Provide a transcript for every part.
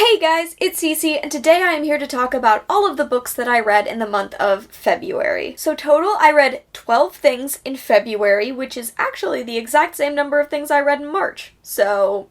Hey guys, it's Cece, and today I am here to talk about all of the books that I read in the month of February. So total, I read 12 things in February, which is actually the exact same number of things I read in March. So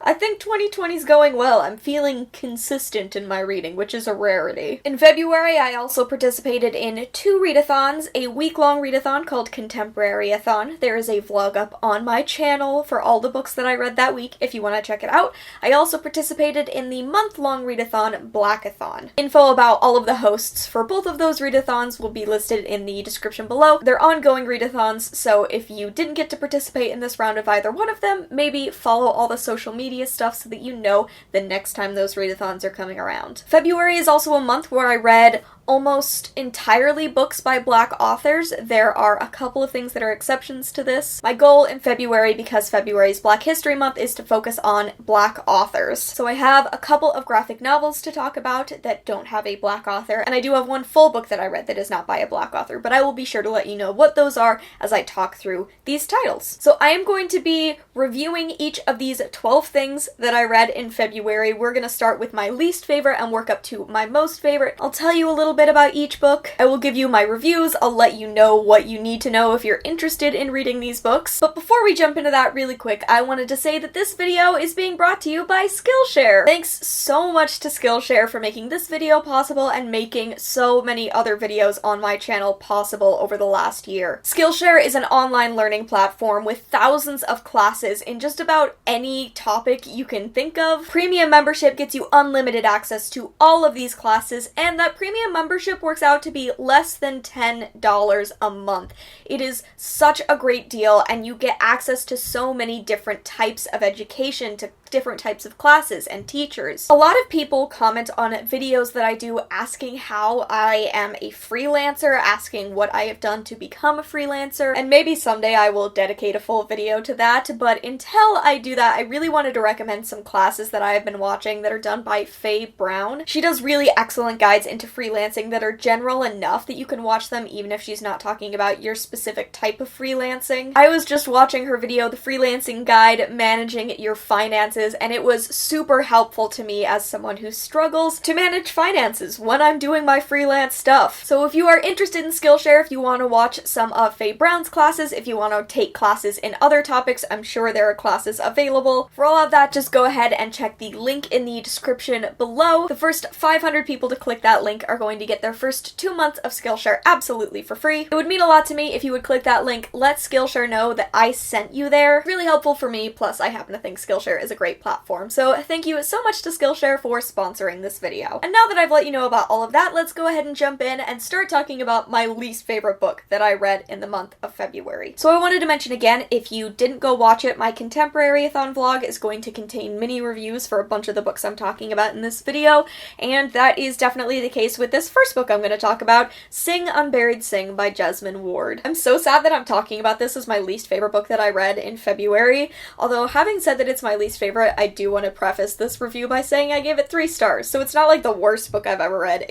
I think 2020 is going well. I'm feeling consistent in my reading, which is a rarity. In February, I also participated in 2 readathons, a week-long readathon called Contemporaryathon. There is a vlog up on my channel for all the books that I read that week, if you want to check it out. I also participated in the month-long readathon, Blackathon. Info about all of the hosts for both of those readathons will be listed in the description below. They're ongoing readathons, so if you didn't get to participate in this round of either one of them, maybe follow all the social media stuff so that you know the next time those readathons are coming around. February is also a month where I read almost entirely books by Black authors. There are a couple of things that are exceptions to this. My goal in February, because February is Black History Month, is to focus on Black authors. So I have a couple of graphic novels to talk about that don't have a Black author, and I do have one full book that I read that is not by a Black author, but I will be sure to let you know what those are as I talk through these titles. So I am going to be reviewing each of these 12 things that I read in February. We're going to start with my least favorite and work up to my most favorite. I'll tell you a little bit about each book. I will give you my reviews. I'll let you know what you need to know if you're interested in reading these books. But before we jump into that really quick, I wanted to say that this video is being brought to you by Skillshare. Thanks so much to Skillshare for making this video possible and making so many other videos on my channel possible over the last year. Skillshare is an online learning platform with thousands of classes in just about any topic you can think of. Premium membership gets you unlimited access to all of these classes, and that premium membership works out to be less than $10 a month. It is such a great deal, and you get access to so many different types of education, to different types of classes and teachers. A lot of people comment on videos that I do asking how I am a freelancer, asking what I have done to become a freelancer, and maybe someday I will dedicate a full video to that, but until I do that, I really wanted to recommend some classes that I have been watching that are done by Faye Brown. She does really excellent guides into freelancing that are general enough that you can watch them even if she's not talking about your specific type of freelancing. I was just watching her video, The Freelancing Guide, Managing Your Finances, and it was super helpful to me as someone who struggles to manage finances when I'm doing my freelance stuff. So if you are interested in Skillshare, if you want to watch some of Faye Brown's classes, if you want to take classes in other topics, I'm sure there are classes available. For all of that, just go ahead and check the link in the description below. The first 500 people to click that link are going to get their first 2 months of Skillshare absolutely for free. It would mean a lot to me if you would click that link, let Skillshare know that I sent you there. Really helpful for me, plus I happen to think Skillshare is a great platform. So thank you so much to Skillshare for sponsoring this video. And now that I've let you know about all of that, let's go ahead and jump in and start talking about my least favorite book that I read in the month of February. So I wanted to mention again, if you didn't go watch it, my Contemporaryathon vlog is going to contain mini reviews for a bunch of the books I'm talking about in this video, and that is definitely the case with this first book I'm going to talk about, Sing Unburied Sing by Jesmyn Ward. I'm so sad that I'm talking about this as my least favorite book that I read in February, although having said that it's my least favorite, I do want to preface this review by saying I gave it 3 stars, so it's not like the worst book I've ever read.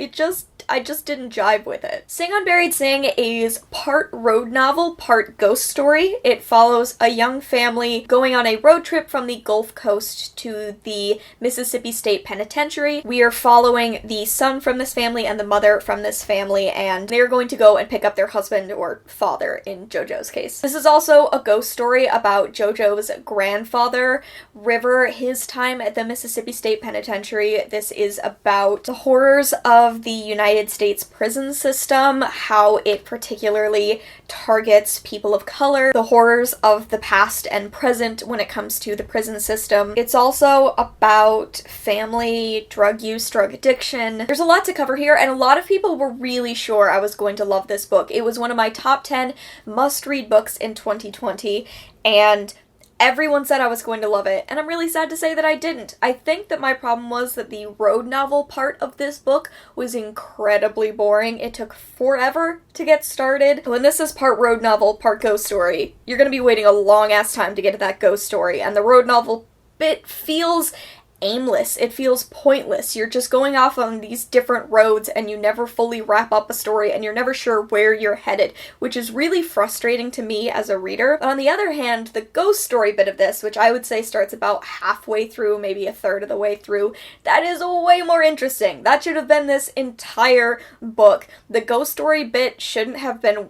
I just didn't jive with it. Sing Unburied Sing is part road novel, part ghost story. It follows a young family going on a road trip from the Gulf Coast to the Mississippi State Penitentiary. We are following the son from this family and the mother from this family, and they're going to go and pick up their husband, or father in JoJo's case. This is also a ghost story about JoJo's grandfather, River, his time at the Mississippi State Penitentiary. This is about the horrors of the United States prison system, how it particularly targets people of color, the horrors of the past and present when it comes to the prison system. It's also about family, drug use, drug addiction. There's a lot to cover here, and a lot of people were really sure I was going to love this book. It was one of my top 10 must-read books in 2020, and everyone said I was going to love it, and I'm really sad to say that I didn't. I think that my problem was that the road novel part of this book was incredibly boring. It took forever to get started. When this is part road novel, part ghost story, you're gonna be waiting a long ass time to get to that ghost story, and the road novel bit feels aimless. It feels pointless. You're just going off on these different roads and you never fully wrap up a story and you're never sure where you're headed, which is really frustrating to me as a reader. But on the other hand, the ghost story bit of this, which I would say starts about halfway through, maybe a third of the way through, that is way more interesting. That should have been this entire book. The ghost story bit shouldn't have been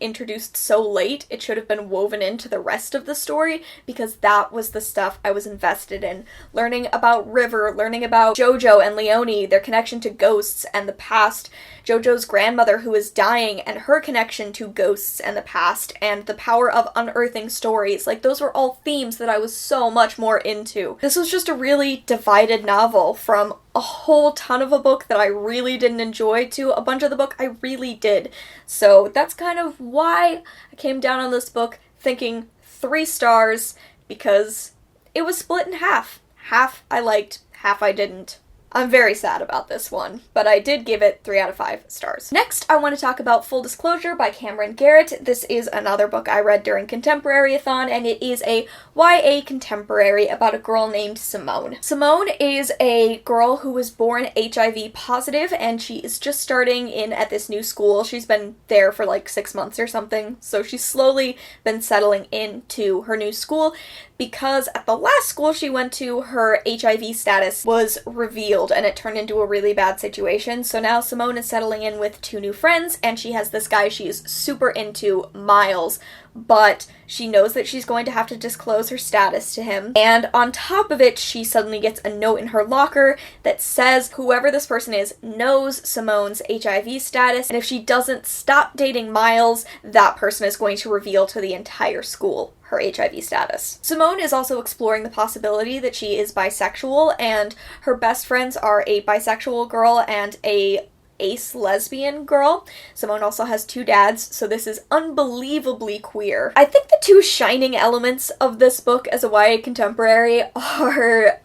introduced so late. It should have been woven into the rest of the story because that was the stuff I was invested in. Learning about River, learning about Jojo and Leonie, their connection to ghosts and the past, Jojo's grandmother who is dying and her connection to ghosts and the past, and the power of unearthing stories. Those were all themes that I was so much more into. This was just a really divided novel, from a whole ton of a book that I really didn't enjoy to a bunch of the book I really did. So that's kind of why I came down on this book thinking 3 stars, because it was split in half. Half I liked, half I didn't. I'm very sad about this one, but I did give it 3 out of 5 stars. Next, I want to talk about Full Disclosure by Camryn Garrett. This is another book I read during Contemporaryathon, and it is a YA contemporary about a girl named Simone. Simone is a girl who was born HIV positive, and she is just starting in at this new school. She's been there for 6 months or something, so she's slowly been settling into her new school, because at the last school she went to, her HIV status was revealed and it turned into a really bad situation. So now Simone is settling in with 2 new friends, and she has this guy she's super into, Miles, but she knows that she's going to have to disclose her status to him. And on top of it, she suddenly gets a note in her locker that says whoever this person is knows Simone's HIV status, and if she doesn't stop dating Miles, that person is going to reveal to the entire school her HIV status. Simone is also exploring the possibility that she is bisexual, and her best friends are a bisexual girl and a ace lesbian girl. Simone also has 2 dads, so this is unbelievably queer. I think the 2 shining elements of this book as a YA contemporary are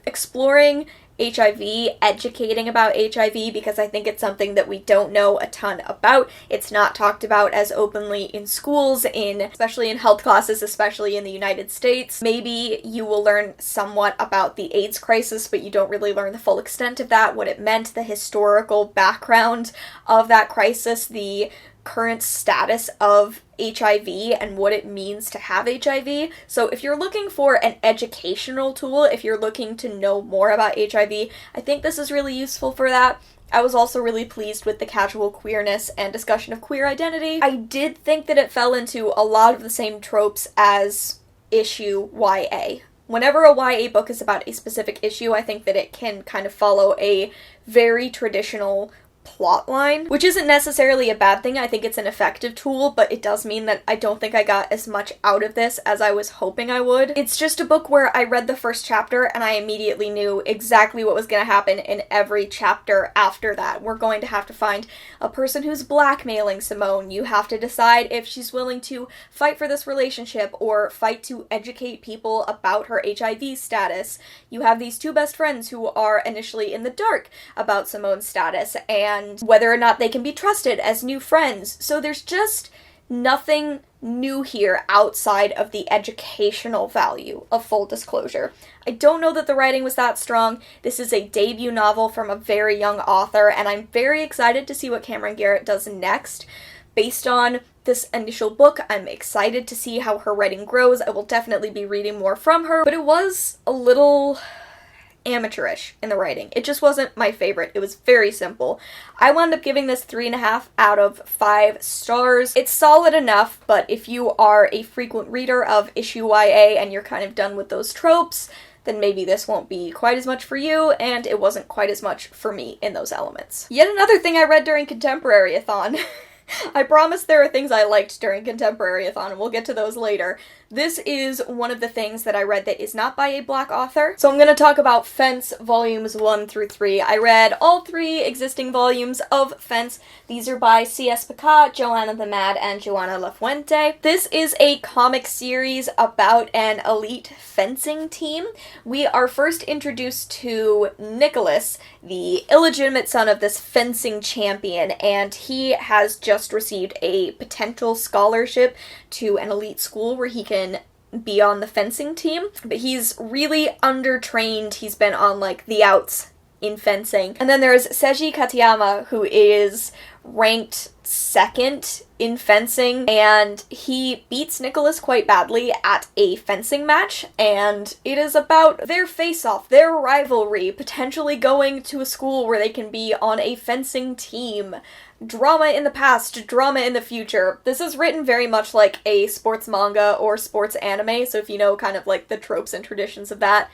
exploring HIV, educating about HIV, because I think it's something that we don't know a ton about. It's not talked about as openly in schools, especially in health classes, especially in the United States. Maybe you will learn somewhat about the AIDS crisis, but you don't really learn the full extent of that, what it meant, the historical background of that crisis, the current status of HIV and what it means to have HIV. So if you're looking for an educational tool, if you're looking to know more about HIV, I think this is really useful for that. I was also really pleased with the casual queerness and discussion of queer identity. I did think that it fell into a lot of the same tropes as issue YA. Whenever a YA book is about a specific issue, I think that it can kind of follow a very traditional plot line, which isn't necessarily a bad thing. I think it's an effective tool, but it does mean that I don't think I got as much out of this as I was hoping I would. It's just a book where I read the first chapter and I immediately knew exactly what was going to happen in every chapter after that. We're going to have to find a person who's blackmailing Simone. You have to decide if she's willing to fight for this relationship or fight to educate people about her HIV status. You have these 2 best friends who are initially in the dark about Simone's status, and whether or not they can be trusted as new friends. So there's just nothing new here outside of the educational value of Full Disclosure. I don't know that the writing was that strong. This is a debut novel from a very young author, and I'm very excited to see what Camryn Garrett does next. Based on this initial book, I'm excited to see how her writing grows. I will definitely be reading more from her, but it was a little amateurish in the writing. It just wasn't my favorite. It was very simple. I wound up giving this 3.5 out of 5 stars. It's solid enough, but if you are a frequent reader of issue YA and you're kind of done with those tropes, then maybe this won't be quite as much for you, and it wasn't quite as much for me in those elements. Yet another thing I read during Contemporaryathon. I promise there are things I liked during Contemporaryathon, and we'll get to those later. This is one of the things that I read that is not by a Black author. So I'm going to talk about Fence volumes 1 through 3. I read all 3 existing volumes of Fence. These are by C.S. Pacat, Joanna the Mad, and Joanna LaFuente. This is a comic series about an elite fencing team. We are first introduced to Nicholas, the illegitimate son of this fencing champion, and he has just received a potential scholarship to an elite school where he can be on the fencing team, but he's really undertrained. He's been on, like, the outs in fencing. And then there's Seiji Katayama, who is ranked second in fencing, and he beats Nicholas quite badly at a fencing match, and it is about their face-off, their rivalry, potentially going to a school where they can be on a fencing team. Drama in the past, drama in the future. This is written very much like a sports manga or sports anime, so if you know kind of like the tropes and traditions of that,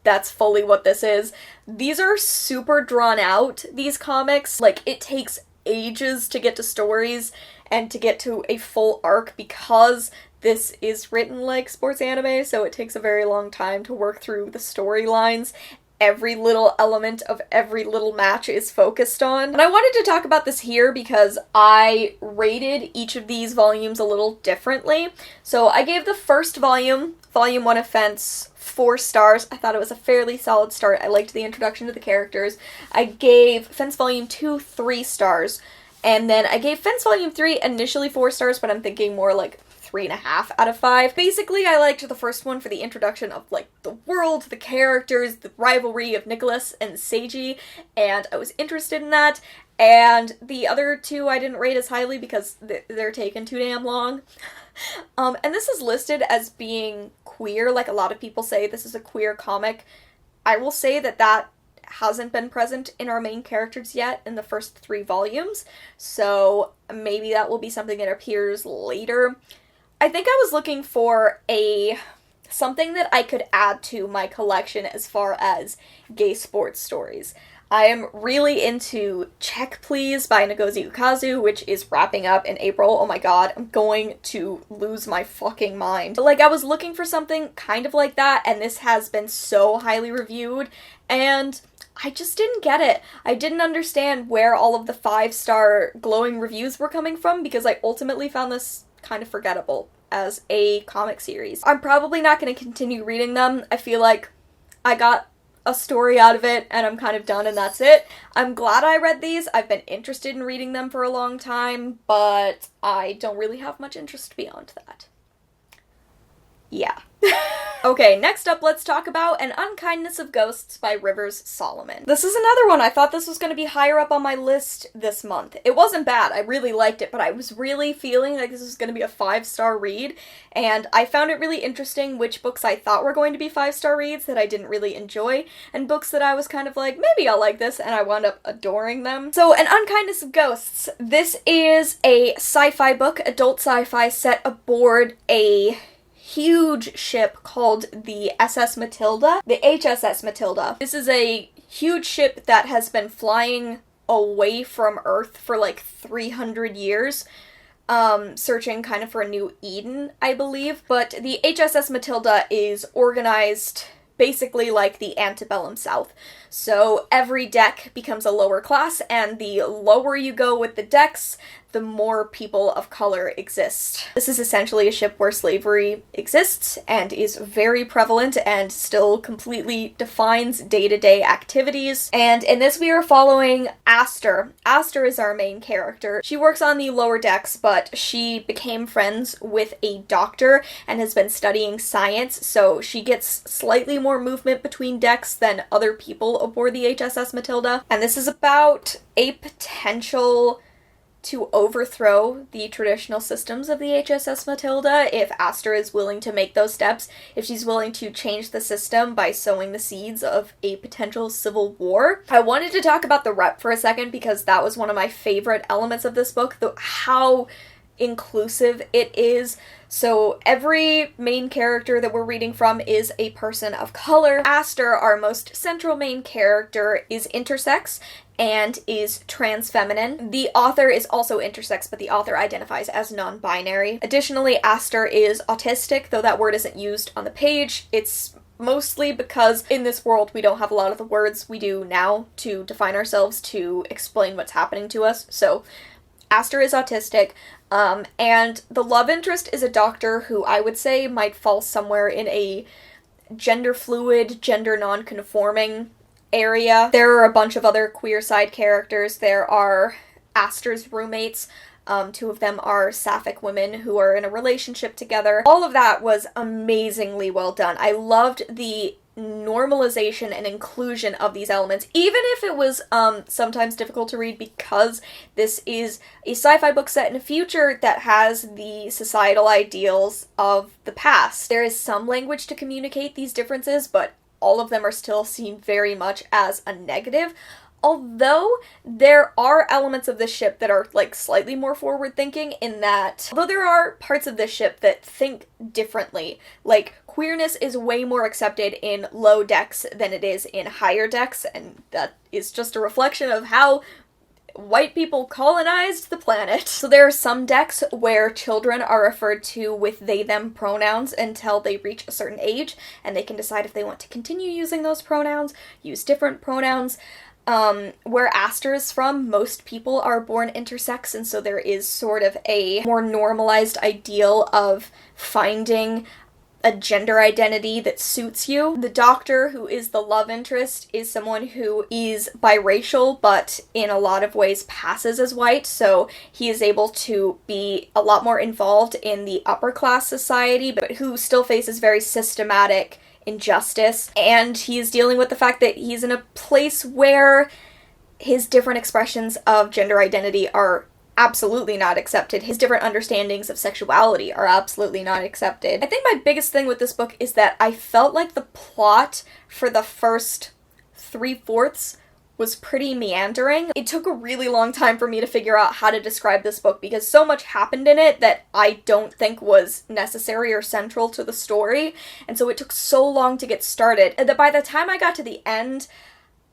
that's fully what this is. These are super drawn out, these comics. Like, it takes ages to get to stories and to get to a full arc because this is written like sports anime, so it takes a very long time to work through the storylines. Every little element of every little match is focused on. And I wanted to talk about this here because I rated each of these volumes a little differently. So I gave the first volume, Volume 1 of Fence, 4 stars. I thought it was a fairly solid start. I liked the introduction to the characters. I gave Fence Volume 2 3 stars. And then I gave Fence Volume 3 initially 4 stars, but I'm thinking more like 3.5 out of 5. Basically, I liked the first one for the introduction of, like, the world, the characters, the rivalry of Nicholas and Seiji, and I was interested in that. And the other two I didn't rate as highly because they're taking too damn long. And this is listed as being queer, like a lot of people say this is a queer comic. I will say that that hasn't been present in our main characters yet in the first 3 volumes, so maybe that will be something that appears later. I think I was looking for something that I could add to my collection as far as gay sports stories. I am really into Check Please by Ngozi Ukazu, which is wrapping up in April. Oh my god, I'm going to lose my fucking mind. Like, I was looking for something kind of like that, and this has been so highly reviewed, and I just didn't get it. I didn't understand where all of the 5-star glowing reviews were coming from, because I ultimately found this kind of forgettable as a comic series. I'm probably not going to continue reading them. I feel like I got a story out of it and I'm kind of done and that's it. I'm glad I read these. I've been interested in reading them for a long time, but I don't really have much interest beyond that. Yeah. Okay, next up, let's talk about An Unkindness of Ghosts by Rivers Solomon. This is another one. I thought this was going to be higher up on my list this month. It wasn't bad. I really liked it, but I was really feeling like this was going to be a 5-star read, and I found it really interesting which books I thought were going to be 5-star reads that I didn't really enjoy, and books that I was kind of like, maybe I'll like this, and I wound up adoring them. So, An Unkindness of Ghosts. This is a sci-fi book, adult sci-fi, set aboard a huge ship called the SS Matilda. The HSS Matilda. This is a huge ship that has been flying away from Earth for like 300 years, searching kind of for a new Eden, I believe. But the HSS Matilda is organized basically like the antebellum South. So every deck becomes a lower class, and the lower you go with the decks, the more people of color exist. This is essentially a ship where slavery exists and is very prevalent and still completely defines day-to-day activities. And in this we are following Aster. Aster is our main character. She works on the lower decks, but she became friends with a doctor and has been studying science, so she gets slightly more movement between decks than other people aboard the HSS Matilda. And this is about a potential to overthrow the traditional systems of the HSS Matilda if Aster is willing to make those steps, if she's willing to change the system by sowing the seeds of a potential civil war. I wanted to talk about the rep for a second because that was one of my favorite elements of this book, how inclusive it is. So every main character that we're reading from is a person of color. Aster, our most central main character, is intersex and is trans feminine. The author is also intersex, but the author identifies as non-binary. Additionally, Aster is autistic, though that word isn't used on the page. It's mostly because in this world we don't have a lot of the words we do now to define ourselves, to explain what's happening to us. So Aster is autistic, and the love interest is a doctor who I would say might fall somewhere in a gender fluid, gender non-conforming area. There are a bunch of other queer side characters. There are Aster's roommates, Two of them are sapphic women who are in a relationship together. All of that was amazingly well done. I loved the normalization and inclusion of these elements, even if it was sometimes difficult to read because this is a sci-fi book set in a future that has the societal ideals of the past. There is some language to communicate these differences, but all of them are still seen very much as a negative. Although there are elements of this ship that are like slightly more forward-thinking in that, although there are parts of this ship that think differently, like queerness is way more accepted in low decks than it is in higher decks, and that is just a reflection of how white people colonized the planet. So there are some decks where children are referred to with they/them pronouns until they reach a certain age, and they can decide if they want to continue using those pronouns, use different pronouns. Where Aster is from, most people are born intersex, and so there is sort of a more normalized ideal of finding a gender identity that suits you. The doctor, who is the love interest, is someone who is biracial, but in a lot of ways passes as white, so he is able to be a lot more involved in the upper class society, but who still faces very systematic injustice, and he's dealing with the fact that he's in a place where his different expressions of gender identity are absolutely not accepted. His different understandings of sexuality are absolutely not accepted. I think my biggest thing with this book is that I felt like the plot for the first 3/4 was pretty meandering. It took a really long time for me to figure out how to describe this book because so much happened in it that I don't think was necessary or central to the story, and so it took so long to get started that by the time I got to the end,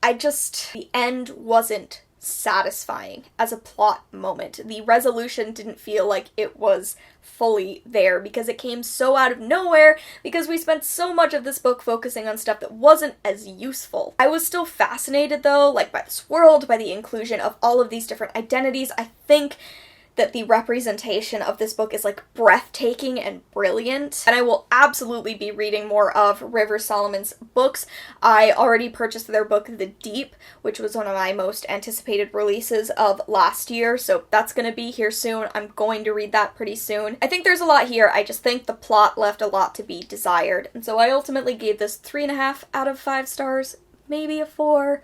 the end wasn't satisfying as a plot moment. The resolution didn't feel like it was fully there because it came so out of nowhere because we spent so much of this book focusing on stuff that wasn't as useful. I was still fascinated though, like by this world, by the inclusion of all of these different identities. I think that the representation of this book is like breathtaking and brilliant, and I will absolutely be reading more of River Solomon's books. I already purchased their book The Deep, which was one of my most anticipated releases of last year, so that's gonna be here soon. I'm going to read that pretty soon. I think there's a lot here, I just think the plot left a lot to be desired, and so I ultimately gave this 3.5 out of 5 stars, maybe a 4.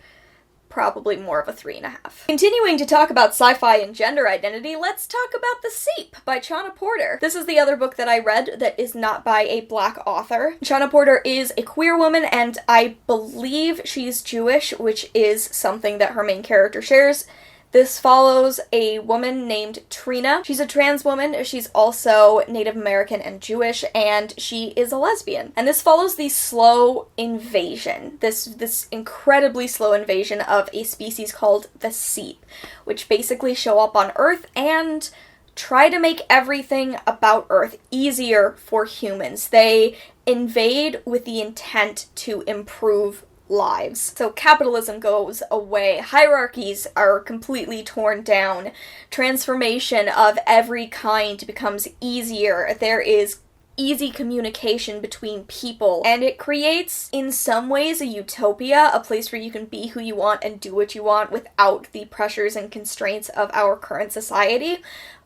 Probably more of a 3.5. Continuing to talk about sci-fi and gender identity, let's talk about The Seep by Chana Porter. This is the other book that I read that is not by a Black author. Chana Porter is a queer woman, and I believe she's Jewish, which is something that her main character shares. This follows a woman named Trina. She's a trans woman, she's also Native American and Jewish, and she is a lesbian. And this follows the slow invasion, this incredibly slow invasion of a species called the Seep, which basically show up on Earth and try to make everything about Earth easier for humans. They invade with the intent to improve lives. So capitalism goes away, hierarchies are completely torn down, transformation of every kind becomes easier, there is easy communication between people, and it creates, in some ways, a utopia, a place where you can be who you want and do what you want without the pressures and constraints of our current society.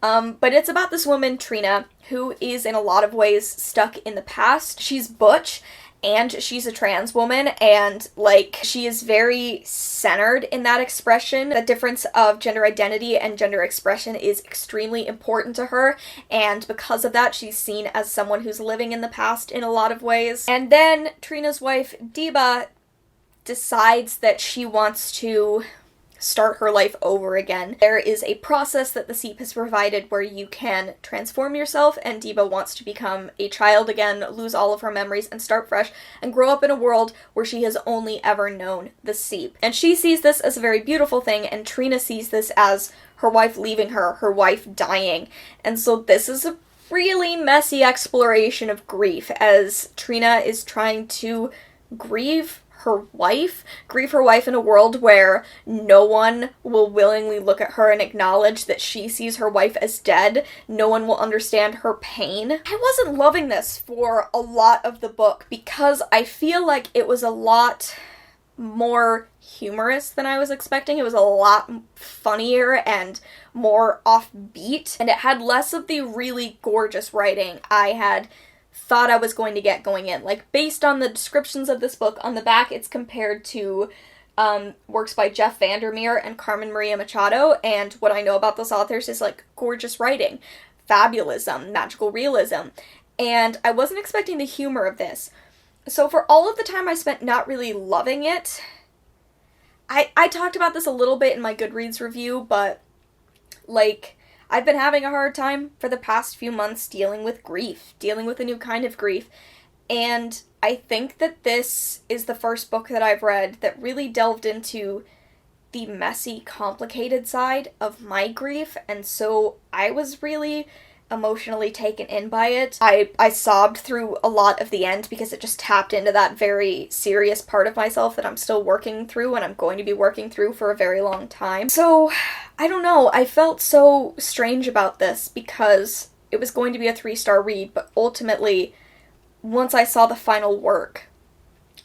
But it's about this woman, Trina, who is in a lot of ways stuck in the past. She's butch, and she's a trans woman, and, like, she is very centered in that expression. The difference of gender identity and gender expression is extremely important to her, and because of that, she's seen as someone who's living in the past in a lot of ways. And then Trina's wife, Deba, decides that she wants to start her life over again. There is a process that the Seep has provided where you can transform yourself, and Deba wants to become a child again, lose all of her memories, and start fresh, and grow up in a world where she has only ever known the Seep. And she sees this as a very beautiful thing, and Trina sees this as her wife leaving her wife dying. And so this is a really messy exploration of grief, as Trina is trying to grieve her wife in a world where no one will willingly look at her and acknowledge that she sees her wife as dead. No one will understand her pain. I wasn't loving this for a lot of the book because I feel like it was a lot more humorous than I was expecting. It was a lot funnier and more offbeat, and it had less of the really gorgeous writing I had thought I was going to get going in. Like, based on the descriptions of this book, on the back it's compared to works by Jeff Vandermeer and Carmen Maria Machado, and what I know about those authors is, like, gorgeous writing, fabulism, magical realism, and I wasn't expecting the humor of this. So for all of the time I spent not really loving it, I talked about this a little bit in my Goodreads review, but, like, I've been having a hard time for the past few months dealing with grief, dealing with a new kind of grief, and I think that this is the first book that I've read that really delved into the messy, complicated side of my grief, and so I was really emotionally taken in by it. I sobbed through a lot of the end because it just tapped into that very serious part of myself that I'm still working through and I'm going to be working through for a very long time. So, I don't know, I felt so strange about this because it was going to be a 3-star read, but ultimately, once I saw the final work,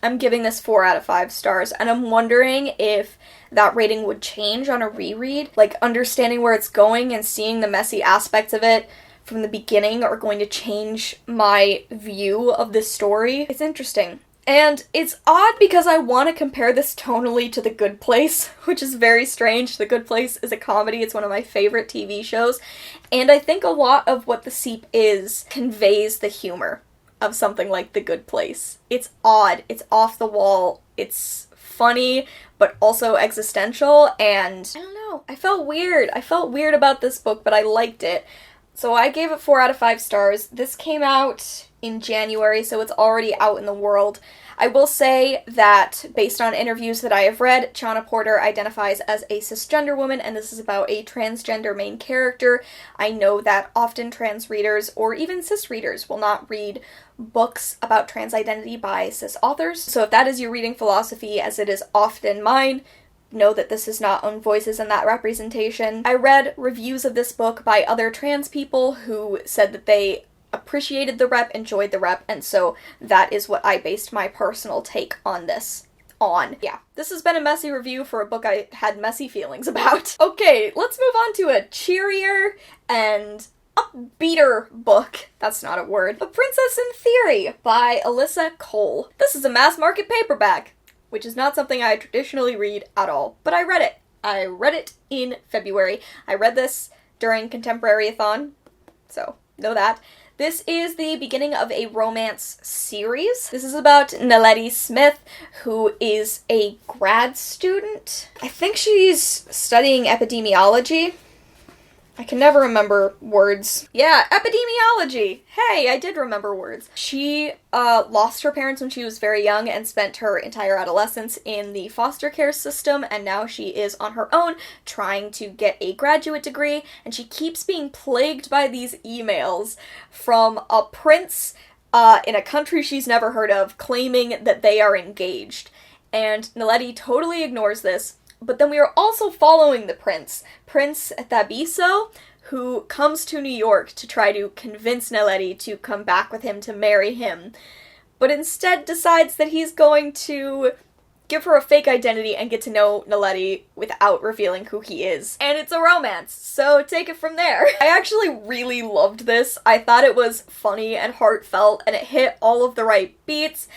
I'm giving this 4 out of 5 stars, and I'm wondering if that rating would change on a reread. Like, understanding where it's going and seeing the messy aspects of it from the beginning are going to change my view of this story. It's interesting. And it's odd because I want to compare this tonally to The Good Place, which is very strange. The Good Place is a comedy. It's one of my favorite TV shows. And I think a lot of what The Seep is conveys the humor of something like The Good Place. It's odd. It's off the wall. It's funny, but also existential. And I don't know. I felt weird. I felt weird about this book, but I liked it. So I gave it 4 out of 5 stars. This came out in January, so it's already out in the world. I will say that, based on interviews that I have read, Chana Porter identifies as a cisgender woman, and this is about a transgender main character. I know that often trans readers, or even cis readers, will not read books about trans identity by cis authors. So if that is your reading philosophy, as it is often mine, know that this is not own voices in that representation. I read reviews of this book by other trans people who said that they appreciated the rep, enjoyed the rep, and so that is what I based my personal take on this on. Yeah, this has been a messy review for a book I had messy feelings about. Okay, let's move on to a cheerier and upbeater book. That's not a word. A Princess in Theory by Alyssa Cole. This is a mass market paperback, which is not something I traditionally read at all, but I read it. I read it in February. I read this during Contemporaryathon, so know that. This is the beginning of a romance series. This is about Naledi Smith, who is a grad student. I think she's studying epidemiology. I can never remember words. Yeah, epidemiology! Hey, I did remember words. She lost her parents when she was very young and spent her entire adolescence in the foster care system, and now she is on her own trying to get a graduate degree, and she keeps being plagued by these emails from a prince in a country she's never heard of claiming that they are engaged. And Naledi totally ignores this. But then we are also following the prince, Prince Thabiso, who comes to New York to try to convince Naledi to come back with him to marry him, but instead decides that he's going to give her a fake identity and get to know Naledi without revealing who he is. And it's a romance, so take it from there. I actually really loved this. I thought it was funny and heartfelt, and it hit all of the right beats.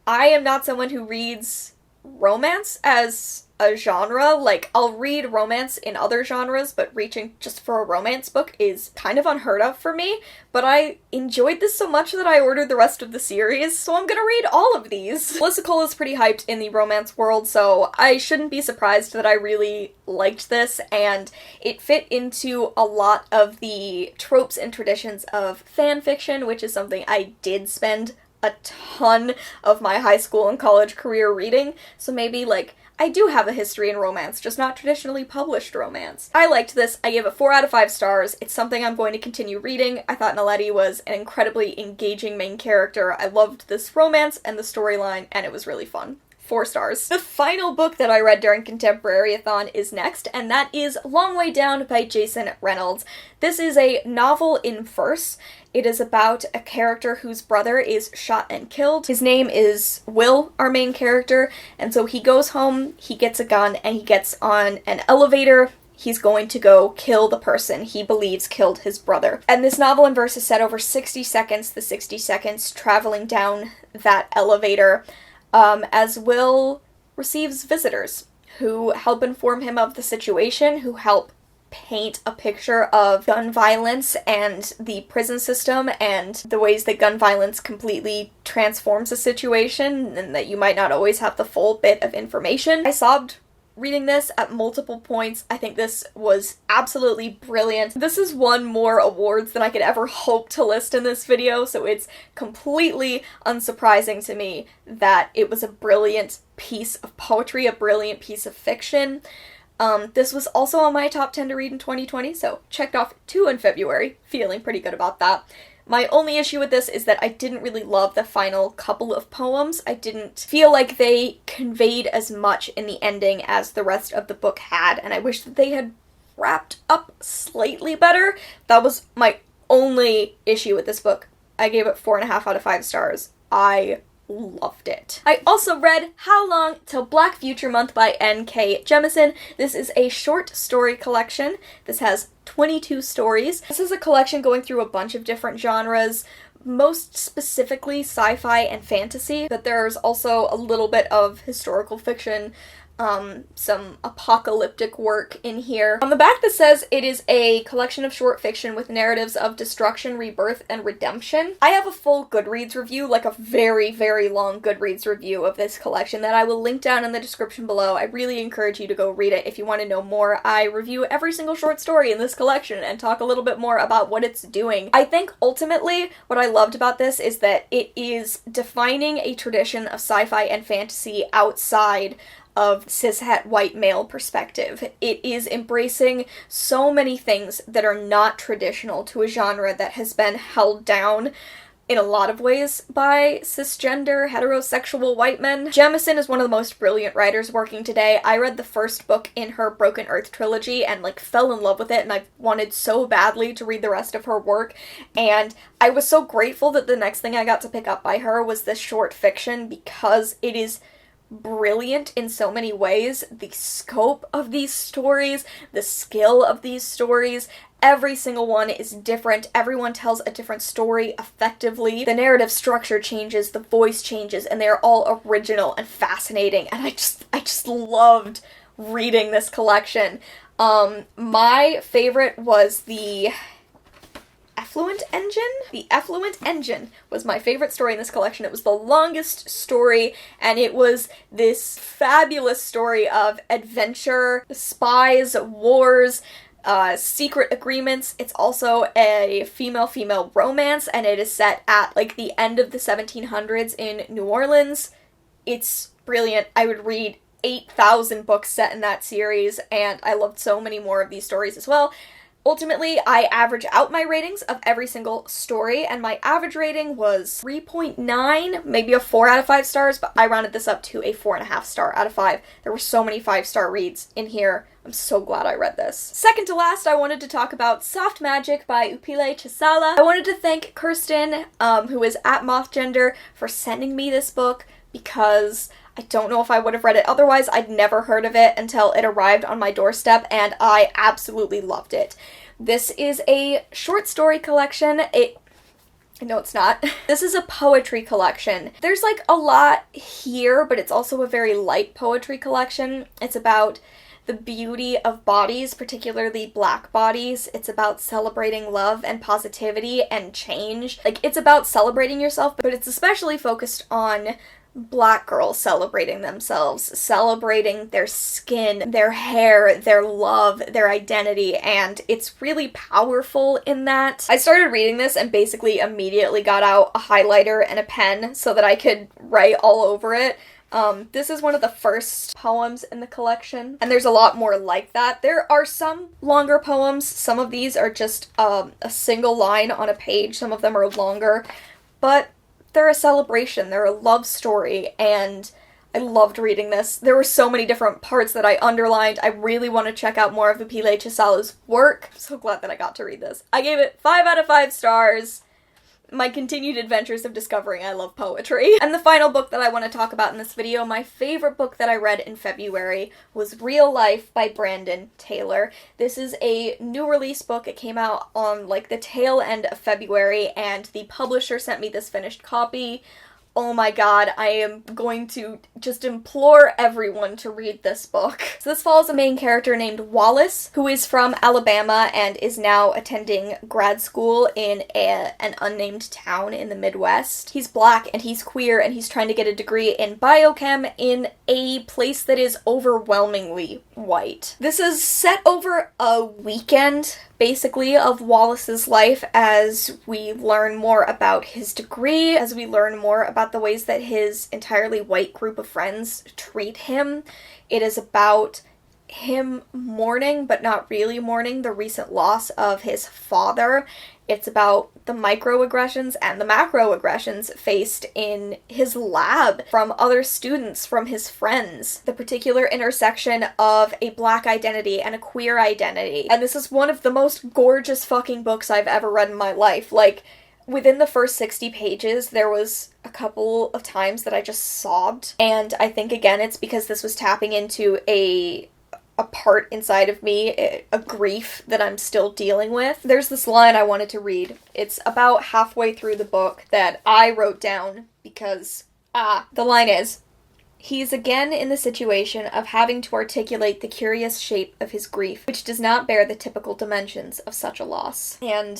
I am not someone who reads romance as a genre. Like, I'll read romance in other genres, but reaching just for a romance book is kind of unheard of for me, but I enjoyed this so much that I ordered the rest of the series, so I'm gonna read all of these. Alyssa Cole is pretty hyped in the romance world, so I shouldn't be surprised that I really liked this, and it fit into a lot of the tropes and traditions of fan fiction, which is something I did spend a ton of my high school and college career reading, so maybe, like, I do have a history in romance, just not traditionally published romance. I liked this. I gave it 4 out of 5 stars. It's something I'm going to continue reading. I thought Naledi was an incredibly engaging main character. I loved this romance and the storyline, and it was really fun. 4 stars. The final book that I read during Contemporaryathon is next, and that is Long Way Down by Jason Reynolds. This is a novel in verse. It is about a character whose brother is shot and killed. His name is Will, our main character, and so he goes home, he gets a gun, and he gets on an elevator. He's going to go kill the person he believes killed his brother. And this novel in verse is set over 60 seconds, the 60 seconds traveling down that elevator, as Will receives visitors who help inform him of the situation, who help paint a picture of gun violence and the prison system and the ways that gun violence completely transforms a situation and that you might not always have the full bit of information. I sobbed reading this at multiple points. I think this was absolutely brilliant. This has won more awards than I could ever hope to list in this video, so it's completely unsurprising to me that it was a brilliant piece of poetry, a brilliant piece of fiction. This was also on my top 10 to read in 2020, so checked off 2 in February, feeling pretty good about that. My only issue with this is that I didn't really love the final couple of poems. I didn't feel like they conveyed as much in the ending as the rest of the book had, and I wish that they had wrapped up slightly better. That was my only issue with this book. I gave it 4.5 out of 5 stars. I loved it. I also read How Long Till Black Future Month by N.K. Jemisin. This is a short story collection. This has 22 stories. This is a collection going through a bunch of different genres, most specifically sci-fi and fantasy, but there's also a little bit of historical fiction, some apocalyptic work in here. On the back this says it is a collection of short fiction with narratives of destruction, rebirth, and redemption. I have a full Goodreads review, like a very, very long Goodreads review of this collection that I will link down in the description below. I really encourage you to go read it if you want to know more. I review every single short story in this collection and talk a little bit more about what it's doing. I think ultimately what I loved about this is that it is defining a tradition of sci-fi and fantasy outside of cishet white male perspective. It is embracing so many things that are not traditional to a genre that has been held down in a lot of ways by cisgender, heterosexual white men. Jemisin is one of the most brilliant writers working today. I read the first book in her Broken Earth trilogy and fell in love with it, and I wanted so badly to read the rest of her work, and I was so grateful that the next thing I got to pick up by her was this short fiction because it is brilliant in so many ways. The scope of these stories, the skill of these stories, every single one is different. Everyone tells a different story effectively. The narrative structure changes, the voice changes, and they're all original and fascinating. And I just loved reading this collection. My favorite was the Effluent Engine? The Effluent Engine was my favorite story in this collection. It was the longest story, and it was this fabulous story of adventure, spies, wars, secret agreements. It's also a female-female romance, and it is set at, the end of the 1700s in New Orleans. It's brilliant. I would read 8,000 books set in that series, and I loved so many more of these stories as well. Ultimately, I average out my ratings of every single story, and my average rating was 3.9, maybe a 4 out of 5 stars, but I rounded this up to a 4.5 star out of 5. There were so many 5-star reads in here. I'm so glad I read this. Second to last, I wanted to talk about Soft Magic by Upile Chisala. I wanted to thank Kirsten, who is at Mothgender, for sending me this book, because I don't know if I would have read it otherwise. I'd never heard of it until it arrived on my doorstep, and I absolutely loved it. This is a short story collection. No, it's not. This is a poetry collection. There's a lot here, but it's also a very light poetry collection. It's about the beauty of bodies, particularly Black bodies. It's about celebrating love and positivity and change. It's about celebrating yourself, but it's especially focused on Black girls celebrating themselves, celebrating their skin, their hair, their love, their identity, and it's really powerful in that. I started reading this and basically immediately got out a highlighter and a pen so that I could write all over it. This is one of the first poems in the collection, and there's a lot more like that. There are some longer poems. Some of these are just a single line on a page. Some of them are longer, but they're a celebration, they're a love story, and I loved reading this. There were so many different parts that I underlined. I really want to check out more of Upile Chisala's work. I'm so glad that I got to read this. I gave it 5 out of 5 stars. My continued adventures of discovering I love poetry. And the final book that I want to talk about in this video, my favorite book that I read in February, was Real Life by Brandon Taylor. This is a new release book. It came out on like the tail end of February, and the publisher sent me this finished copy. Oh my god, I am going to just implore everyone to read this book. So this follows a main character named Wallace, who is from Alabama and is now attending grad school in an unnamed town in the Midwest. He's black and he's queer and he's trying to get a degree in biochem in a place that is overwhelmingly white. This is set over a weekend, basically, of Wallace's life as we learn more about his degree, as we learn more about the ways that his entirely white group of friends treat him. It is about him mourning, but not really mourning, the recent loss of his father. It's about the microaggressions and the macroaggressions faced in his lab from other students, from his friends. The particular intersection of a black identity and a queer identity. And this is one of the most gorgeous fucking books I've ever read in my life. Like, within the first 60 pages, there was a couple of times that I just sobbed. And I think, again, it's because this was tapping into a part inside of me, a grief that I'm still dealing with. There's this line I wanted to read. It's about halfway through the book that I wrote down because, the line is, "He's again in the situation of having to articulate the curious shape of his grief, which does not bear the typical dimensions of such a loss." And,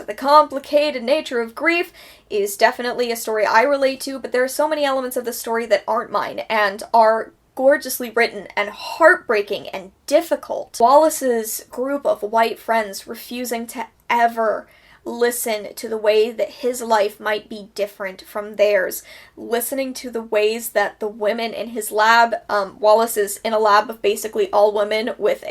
the complicated nature of grief is definitely a story I relate to, but there are so many elements of the story that aren't mine and are gorgeously written and heartbreaking and difficult. Wallace's group of white friends refusing to ever listen to the way that his life might be different from theirs, listening to the ways that the women in his lab, Wallace is in a lab of basically all women with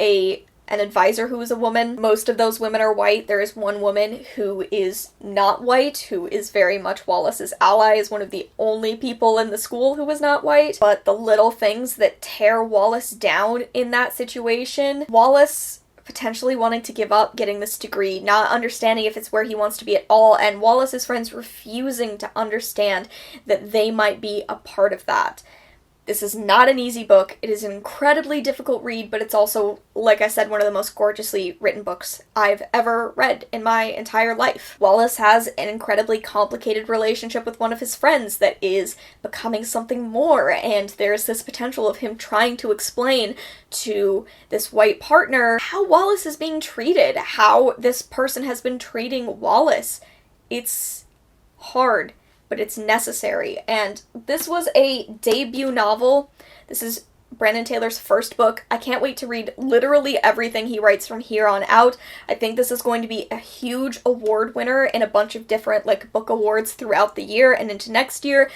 an advisor who is a woman. Most of those women are white. There is one woman who is not white, who is very much Wallace's ally, is one of the only people in the school who is not white. But the little things that tear Wallace down in that situation, Wallace potentially wanting to give up getting this degree, not understanding if it's where he wants to be at all, and Wallace's friends refusing to understand that they might be a part of that. This is not an easy book. It is an incredibly difficult read, but it's also, like I said, one of the most gorgeously written books I've ever read in my entire life. Wallace has an incredibly complicated relationship with one of his friends that is becoming something more, and there's this potential of him trying to explain to this white partner how Wallace is being treated, how this person has been treating Wallace. It's hard, but it's necessary. And this was a debut novel. This is Brandon Taylor's first book. I can't wait to read literally everything he writes from here on out. I think this is going to be a huge award winner in a bunch of different book awards throughout the year and into next year.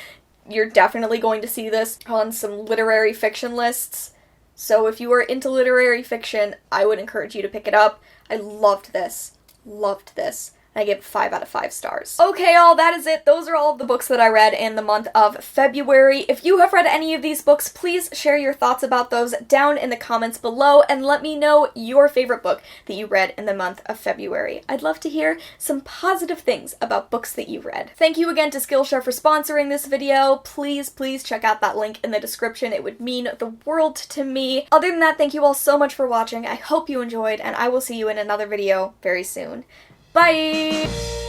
You're definitely going to see this on some literary fiction lists. So if you are into literary fiction, I would encourage you to pick it up. I loved this. Loved this. I give it 5 out of 5 stars. Okay, y'all, that is it. Those are all of the books that I read in the month of February. If you have read any of these books, please share your thoughts about those down in the comments below and let me know your favorite book that you read in the month of February. I'd love to hear some positive things about books that you read. Thank you again to Skillshare for sponsoring this video. Please, please check out that link in the description. It would mean the world to me. Other than that, thank you all so much for watching. I hope you enjoyed, and I will see you in another video very soon. Bye!